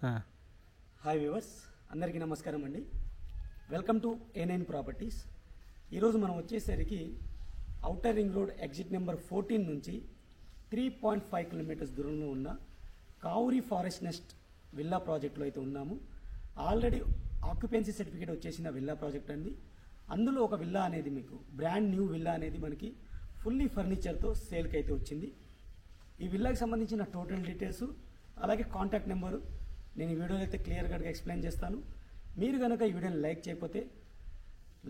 Hi viewers, అందరికీ నమస్కారం అండి. Welcome to A9 properties. ఈరోజు మనం వచ్చేసరికి outer ring road exit number 14 నుంచి 3.5 కిలోమీటర్స్ దూరంలో ఉన్న కావురి ఫారెస్ట్ నెస్ట్ విల్లా ప్రాజెక్ట్లో అయితే ఉన్నాము. ఆల్రెడీ ఆక్యుపెన్సీ సర్టిఫికేట్ వచ్చేసిన విల్లా ప్రాజెక్ట్ అండి. అందులో ఒక విల్లా అనేది మీకు బ్రాండ్ న్యూ విల్లా అనేది మనకి ఫుల్లీ ఫర్నిచర్తో సేల్కి అయితే వచ్చింది. ఈ విల్లాకి సంబంధించిన టోటల్ డీటెయిల్స్ అలాగే కాంటాక్ట్ నెంబరు నేను ఈ వీడియోలో అయితే క్లియర్గా ఎక్స్ప్లెయిన్ చేస్తాను. మీరు కనుక ఈ వీడియోని లైక్ చేయకపోతే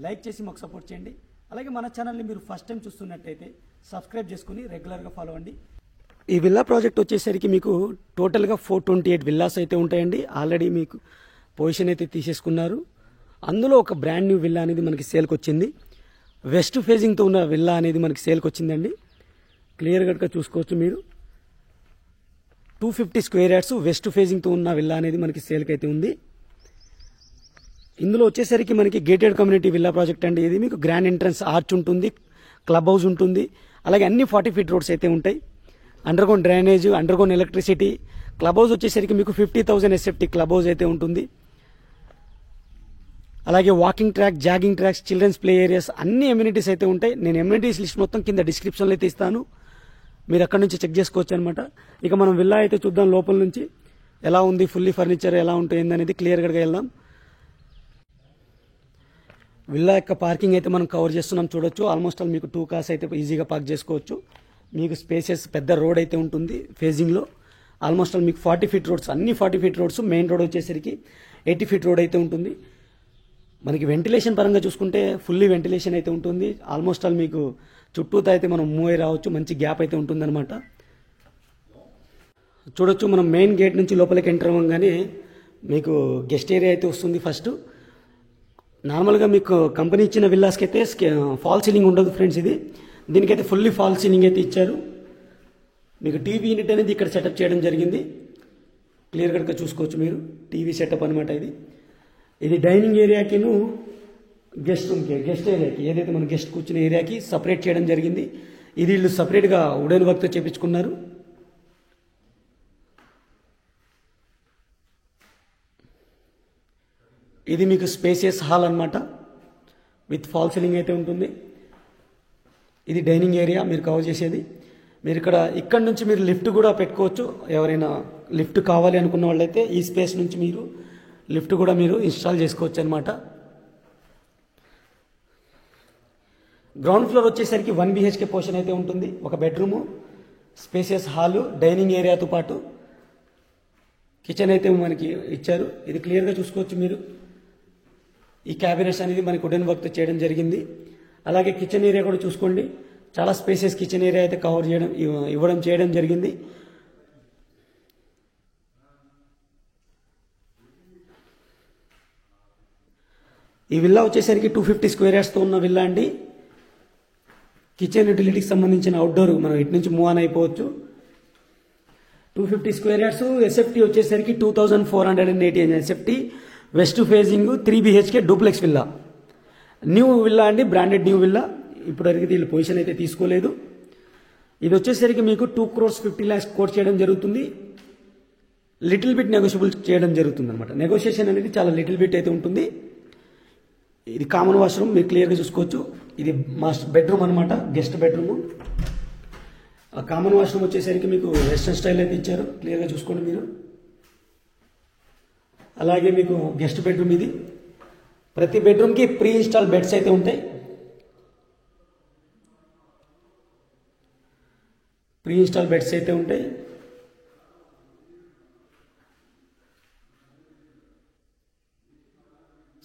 లైక్ చేసి మాకు సపోర్ట్ చేయండి. అలాగే మన ఛానల్ని మీరు ఫస్ట్ టైం చూస్తున్నట్టయితే సబ్స్క్రైబ్ చేసుకుని రెగ్యులర్గా ఫాలో అవ్వండి. ఈ విల్లా ప్రాజెక్ట్ వచ్చేసరికి మీకు టోటల్గా 428 విల్లాస్ అయితే ఉంటాయండి. ఆల్రెడీ మీకు పొజిషన్ అయితే తీసేసుకున్నారు. అందులో ఒక బ్రాండ్ న్యూ విల్లా అనేది మనకి సేల్కి వచ్చింది. వెస్ట్ ఫేజింగ్తో ఉన్న విల్లా అనేది మనకి సేల్కి వచ్చిందండి. క్లియర్గా చూసుకోవచ్చు మీరు. 250 స్క్వేర్ యార్డ్స్ వెస్ట్ ఫేజింగ్తో ఉన్న విల్లా అనేది మనకి సేల్కి అయితే ఉంది. ఇందులో వచ్చేసరికి మనకి గేటెడ్ కమ్యూనిటీ విల్లా ప్రాజెక్ట్ అండి. ఇది మీకు గ్రాండ్ ఎంట్రన్స్ ఆర్చ్ ఉంటుంది, క్లబ్ హౌస్ ఉంటుంది, అలాగే అన్ని 40 ఫీట్ రోడ్స్ అయితే ఉంటాయి. Underground drainage, underground electricity. Club house వచ్చేసరికి మీకు 50,000 SFT క్లబ్ హౌస్ అయితే ఉంటుంది. అలాగే walking track, jogging tracks, children's play areas, అన్ని ఎమ్యూనిటీస్ అయితే ఉంటాయి. నేను ఎమ్యూనిటీస్ లిస్ట్ మొత్తం కింద డిస్క్రిప్షన్లో అయితే ఇస్తాను, మీరు అక్కడ నుంచి చెక్ చేసుకోవచ్చు అనమాట. ఇక మనం విల్లా అయితే చూద్దాం లోపల నుంచి ఎలా ఉంది, ఫుల్లీ ఫర్నిచర్ ఎలా ఉంటుంది అనేది క్లియర్గా వెళ్దాం. విల్లా యొక్క పార్కింగ్ అయితే మనం కవర్ చేస్తున్నాం, చూడొచ్చు. ఆల్మోస్ట్ ఆల్ మీకు 2 కార్స్ అయితే ఈజీగా పార్క్ చేసుకోవచ్చు. మీకు స్పేసెస్ పెద్ద రోడ్ అయితే ఉంటుంది ఫేజింగ్లో. ఆల్మోస్ట్ ఆల్ మీకు 40 ఫీట్ రోడ్స్, అన్ని 40 ఫీట్ రోడ్స్. మెయిన్ రోడ్ వచ్చేసరికి 80 ఫీట్ రోడ్ అయితే ఉంటుంది. మనకి వెంటిలేషన్ పరంగా చూసుకుంటే ఫుల్లీ వెంటిలేషన్ అయితే ఉంటుంది. ఆల్మోస్ట్ ఆల్ మీకు చుట్టూతో అయితే మనం మూవ్ అయి రావచ్చు, మంచి గ్యాప్ అయితే ఉంటుందన్నమాట. చూడొచ్చు, మనం మెయిన్ గేట్ నుంచి లోపలికి ఎంటర్ అవ్వగానే మీకు గెస్ట్ ఏరియా అయితే వస్తుంది. ఫస్ట్ నార్మల్గా మీకు కంపెనీ ఇచ్చిన విల్లాస్కి అయితే ఫాల్ సీలింగ్ ఉండదు ఫ్రెండ్స్. దీనికైతే ఫుల్లీ ఫాల్ సీలింగ్ అయితే ఇచ్చారు. మీకు టీవీ యూనిట్ అనేది ఇక్కడ సెటప్ చేయడం జరిగింది. క్లియర్గా చూసుకోవచ్చు మీరు. టీవీ సెటప్ అనమాట ఇది డైనింగ్ ఏరియాకిను గెస్ట్ రూమ్కి, గెస్ట్ ఏరియాకి, ఏదైతే మన గెస్ట్ కూర్చునే ఏరియాకి సపరేట్ చేయడం జరిగింది. ఇది వీళ్ళు సపరేట్గా వుడెన్ వర్క్తో చేపించుకున్నారు. ఇది మీకు స్పేసియస్ హాల్ అనమాట, విత్ ఫాల్ సీలింగ్ అయితే ఉంటుంది. ఇది డైనింగ్ ఏరియా మీరు కవర్ చేసేది. మీరు ఇక్కడ నుంచి మీరు లిఫ్ట్ కూడా పెట్టుకోవచ్చు. ఎవరైనా లిఫ్ట్ కావాలి అనుకున్న వాళ్ళైతే ఈ స్పేస్ నుంచి మీరు లిఫ్ట్ కూడా మీరు ఇన్స్టాల్ చేసుకోవచ్చు అనమాట. గ్రౌండ్ ఫ్లోర్ వచ్చేసరికి 1 BHK పోర్షన్ అయితే ఉంటుంది. ఒక బెడ్రూము, స్పేసియస్ హాలు, డైనింగ్ ఏరియాతో పాటు కిచెన్ అయితే మనకి ఇచ్చారు. ఇది క్లియర్గా చూసుకోవచ్చు మీరు. ఈ క్యాబినెట్స్ అనేది మనకి వుడెన్ వర్క్తో చేయడం జరిగింది. అలాగే కిచెన్ ఏరియా కూడా చూసుకోండి, చాలా స్పేసెస్ కిచెన్ ఏరియా అయితే కవర్ చేయడం జరిగింది. ఈ విల్లా వచ్చేసరికి 250 స్క్వేర్ యార్డ్స్తో ఉన్న విల్లా అండి. కిచెన్ యూటిలిటీకి సంబంధించిన అవుట్డోర్ మనం ఇటు నుంచి మూవ్ ఆన్ అయిపోవచ్చు. 250 స్క్వేర్ యార్డ్స్. SFT వచ్చేసరికి 2480 SFT. West facing 3 BHK duplex villa. New villa అండి, బ్రాండెడ్ న్యూ విల్లా. ఇప్పటివరకు వీళ్ళు పొజిషన్ అయితే తీసుకోలేదు. ఇది వచ్చేసరికి మీకు 2,50 lakhs కోట్ చేయడం జరుగుతుంది. లిటిల్ బిట్ నెగోషియబుల్ చేయడం జరుగుతుంది అనమాట. నెగోషియేషన్ అనేది చాలా లిటిల్ బిట్ అయితే ఉంటుంది. ఇది కామన్ వాష్రూమ్, మీరు క్లియర్గా చూసుకోవచ్చు. ఇది మాస్టర్ బెడ్రూమ్ అనమాట, గెస్ట్ బెడ్రూమ్. కామన్ వాష్రూమ్ వచ్చేసరికి మీకు వెస్టర్న్ స్టైల్ అయితే ఇచ్చారు, క్లియర్గా చూసుకోండి మీరు. అలాగే మీకు గెస్ట్ బెడ్రూమ్ ఇది. ప్రతి బెడ్రూమ్కి ప్రీ ఇన్స్టాల్ బెడ్స్ అయితే ఉంటాయి. ప్రీ ఇన్స్టాల్ బెడ్స్ అయితే ఉంటాయి.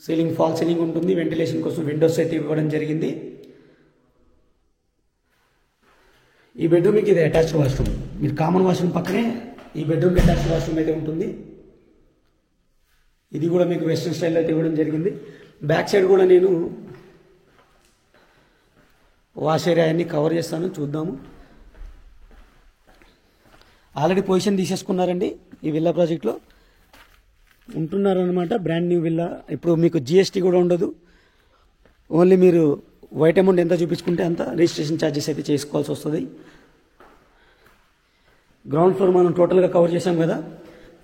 సీలింగ్ ఫాల్ సీలింగ్ ఉంటుంది. వెంటిలేషన్ కోసం విండోస్ అయితే ఇవ్వడం జరిగింది. ఈ బెడ్రూమ్కి ఇది అటాచ్డ్ వాష్రూమ్. మీరు కామన్ వాష్రూమ్ పక్కనే ఈ బెడ్రూమ్కి అటాచ్డ్ వాష్రూమ్ అయితే ఉంటుంది. ఇది కూడా మీకు వెస్ట్రన్ స్టైల్లో అయితే ఇవ్వడం జరిగింది. బ్యాక్ సైడ్ కూడా నేను వాష్ ఏరియా అన్ని కవర్ చేస్తాను, చూద్దాము. ఆల్రెడీ పొజిషన్ తీసేసుకున్నారండి ఈ విల్లా ప్రాజెక్ట్లో. ఉంటున్నారనమాట. Brand new villa. ఇప్పుడు మీకు GST కూడా ఉండదు. ఓన్లీ మీరు వైట్ అమౌంట్ ఎంత చూపించుకుంటే అంత రిజిస్ట్రేషన్ ఛార్జెస్ అయితే చేసుకోవాల్సి వస్తుంది. గ్రౌండ్ ఫ్లోర్ మనం టోటల్గా కవర్ చేసాం కదా.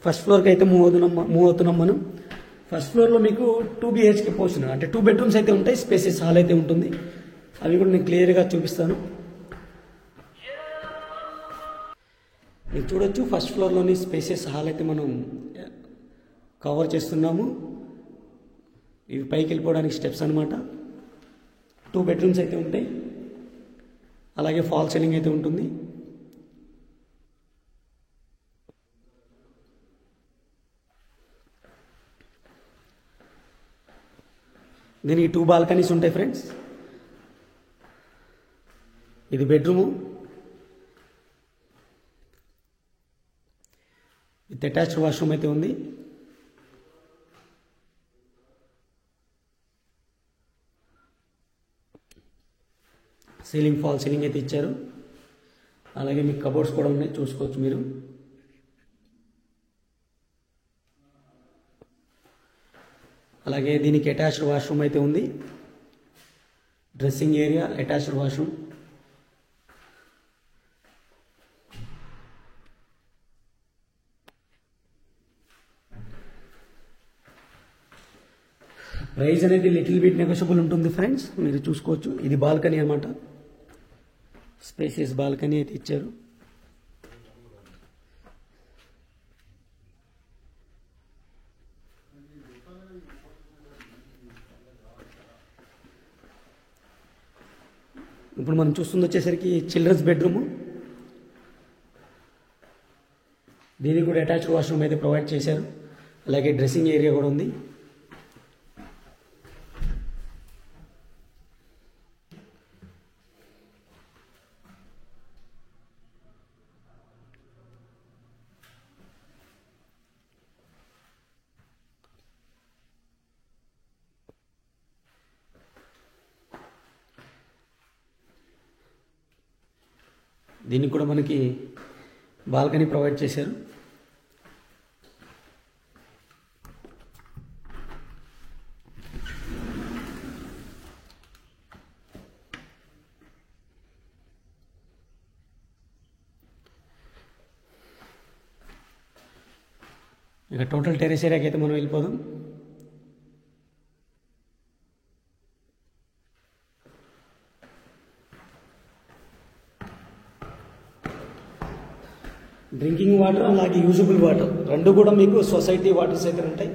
ఫస్ట్ ఫ్లోర్కి అయితే మూవ్ అవుతున్నాం మనం. ఫస్ట్ ఫ్లోర్లో మీకు 2 BHK పోర్షన్, అంటే 2 బెడ్రూమ్స్ అయితే ఉంటాయి, స్పేసెస్ హాల్ అయితే ఉంటుంది. అవి కూడా నేను క్లియర్గా చూపిస్తాను. మీరు చూడొచ్చు ఫస్ట్ ఫ్లోర్లోని స్పేసెస్ హాల్ అయితే మనం కవర్ చేస్తున్నాము. ఇవి పైకి వెళ్ళిపోవడానికి స్టెప్స్ అనమాట. 2 బెడ్రూమ్స్ అయితే ఉంటాయి, అలాగే ఫాల్ సీలింగ్ అయితే ఉంటుంది. దీనికి 2 బాల్కనీస్ ఉంటాయి ఫ్రెండ్స్. ఇది బెడ్రూము విత్ అటాచ్డ్ వాష్రూమ్ అయితే ఉంది. సీలింగ్ ఫాల్ సీలింగ్ అయితే ఇచ్చారు. అలాగే మీకు కబోర్డ్స్ కూడా ఉన్నాయి, చూసుకోవచ్చు మీరు. అలాగే దీనికి అటాచ్డ్ వాష్రూమ్ అయితే ఉంది. Dressing area, attached washroom. Price అనేది లిటిల్ బిట్ నెగోషియబుల్ ఉంటుంది ఫ్రెండ్స్, మీరు చూసుకోవచ్చు. ఇది బాల్కనీ అనమాట, స్పేసియస్ బాల్కనీ అయితే ఇచ్చారు. ఇప్పుడు మనం చూస్తుంది వచ్చేసరికి చిల్డ్రన్స్ బెడ్రూము. దీనికి కూడా అటాచ్డ్ వాష్రూమ్ అయితే ప్రొవైడ్ చేశారు. అలాగే డ్రెస్సింగ్ ఏరియా కూడా ఉంది. దీనికి కూడా మనకి బాల్కనీ ప్రొవైడ్ చేశారు. ఇక టోటల్ టెరెస్ ఏరియాకి అయితే మనం వెళ్ళిపోదాం. డ్రింకింగ్ వాటర్ అలాగే యూజబుల్ వాటర్ రెండు కూడా మీకు సొసైటీ వాటర్స్ అయితే ఉంటాయి.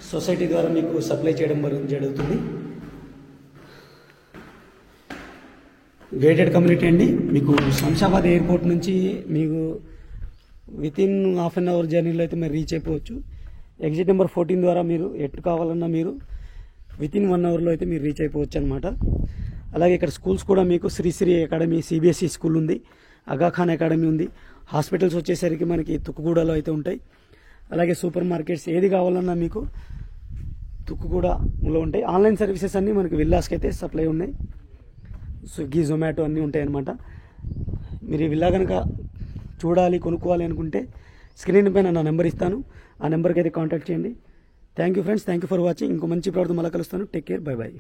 సొసైటీ ద్వారా మీకు సప్లై చేయడం జరుగుతుంది. గేటెడ్ కమ్యూనిటీ అండి. మీకు శంషాబాద్ ఎయిర్పోర్ట్ నుంచి మీకు వితిన్ హాఫ్ అన్ అవర్ జర్నీలో అయితే మీరు రీచ్ అయిపోవచ్చు. ఎగ్జిట్ నెంబర్ 14 ద్వారా మీరు ఎటు కావాలన్నా మీరు వితిన్ 1 అవర్లో అయితే మీరు రీచ్ అయిపోవచ్చు అనమాట. అలాగే ఇక్కడ స్కూల్స్ కూడా మీకు శ్రీశ్రీ అకాడమీ CBSE స్కూల్ ఉంది, అగాఖాన్ అకాడమీ ఉంది. హాస్పిటల్స్ వచ్చేసరికి మనకి తుక్కుగూడలో అయితే ఉంటాయి. అలాగే సూపర్ మార్కెట్స్ ఏది కావాలన్నా మీకు తుక్కుగూడలో ఉంటాయి. ఆన్లైన్ సర్వీసెస్ అన్నీ మనకి విల్లాస్కి అయితే సప్లై ఉన్నాయి. స్విగ్గీ, జొమాటో అన్నీ ఉంటాయి అన్నమాట. మీరు ఈ విల్లా కనుక చూడాలి, కొనుక్కోవాలి అనుకుంటే స్క్రీన్ పైన నా నెంబర్ ఇస్తాను, ఆ నెంబర్కి అయితే కాంటాక్ట్ చేయండి. Thank you friends, thank you for watching. ఇంకో మంచి ప్రోడక్ట్ మళ్ళీ కలుస్తాను. Take care, by by.